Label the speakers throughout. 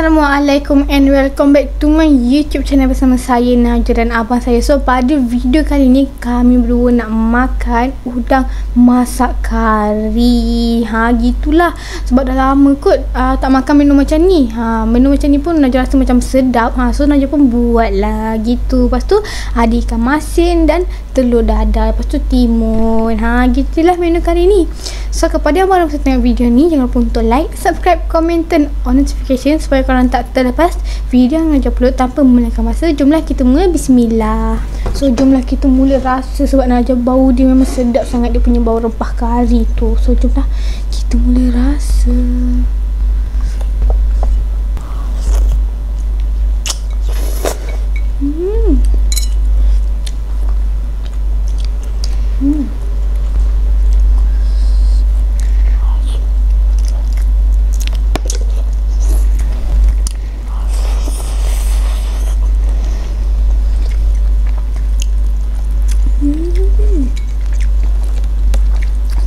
Speaker 1: Assalamualaikum and welcome back to my YouTube channel bersama saya Najwa dan abang saya. So pada video kali ni kami berdua nak makan udang masak kari. Gitulah. Sebab dah lama kot tak makan menu macam ni. Menu macam ni pun Najwa rasa macam sedap. So Najwa pun buat lah gitu. Lepas tu ada ikan masin dan telur dadar. Lepas tu timun. Gitulah menu kali ni. So kepada abang yang tengok video ni, jangan lupa untuk like, subscribe, komen, turn on notification supaya korang tak terlepas video yang Najwa upload tanpa memulakan masa. Jomlah kita mula. Bismillah. So jomlah kita mula rasa, sebab Najwa bau dia memang sedap sangat, dia punya bau rempah kari tu. So jomlah kita mula rasa.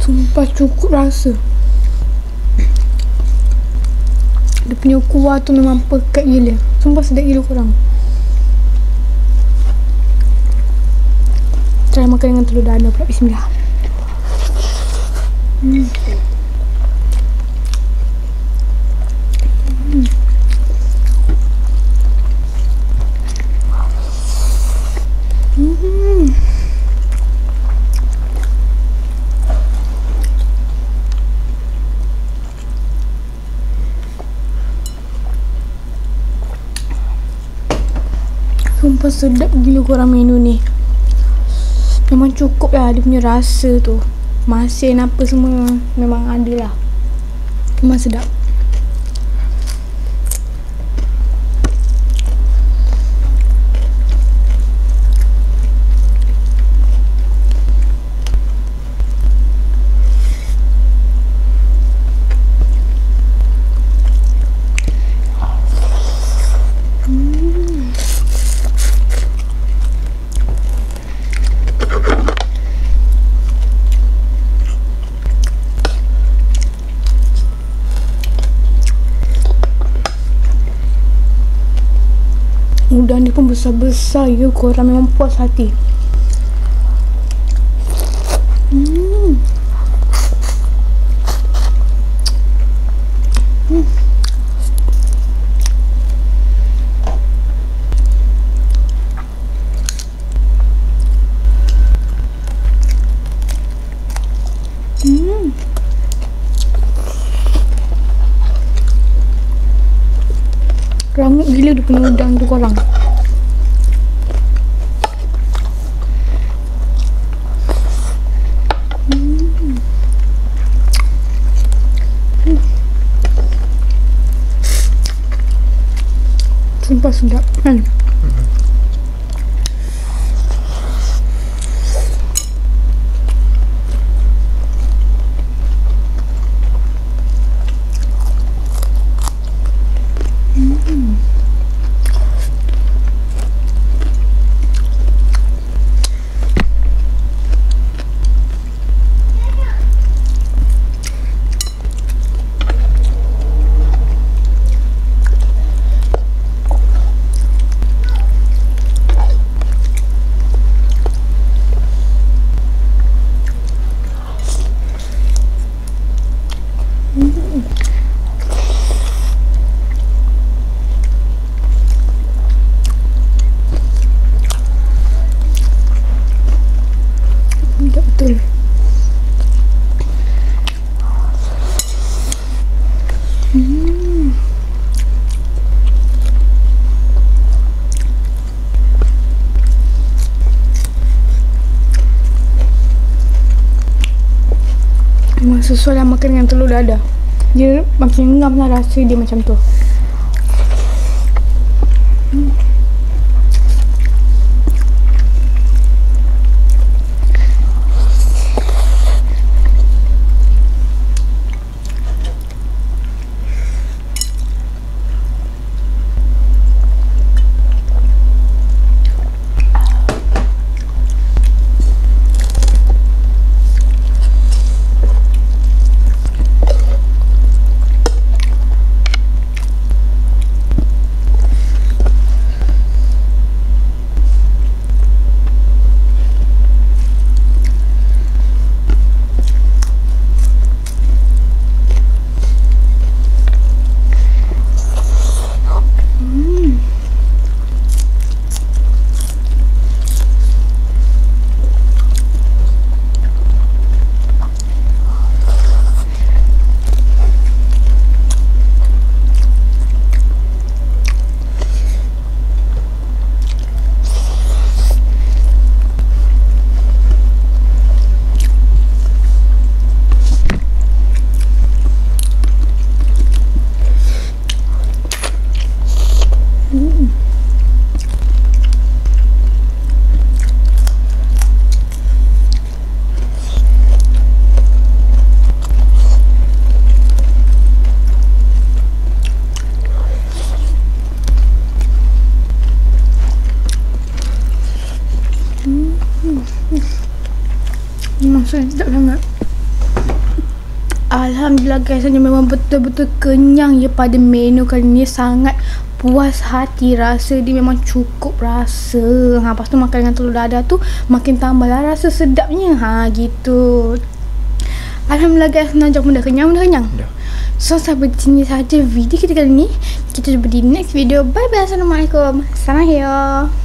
Speaker 1: Sumpah cukup rasa. Dia punya kuah tu memang pekat gila. Sumpah sedap gila korang. Try makan dengan telur dadar pula. Bismillah. Sumpah sedap gila korang menu ni. Memang cukup lah dia punya rasa tu. Masin apa semua memang ada lah. Memang sedap. Udang dia pun besar-besar ya. Korang memang puas hati. Rangut gila dia punya udang tu korang. Sumpah sedap kan. Betul. Memang sesuai lah makan dengan telur dadar. Dia makin ngam lah rasa dia macam tu. Sedap sangat. Alhamdulillah guys, saya memang betul-betul kenyang ya pada menu kali ni. Sangat puas hati, rasa dia memang cukup rasa. Lepas tu makan dengan telur dadah tu makin tambah lah rasa sedapnya. Gitu. Alhamdulillah guys, nak jawab dah kenyang. So sampai di sini saja video kita kali ni. Kita jumpa di next video. Bye bye. Assalamualaikum. Assalamualaikum.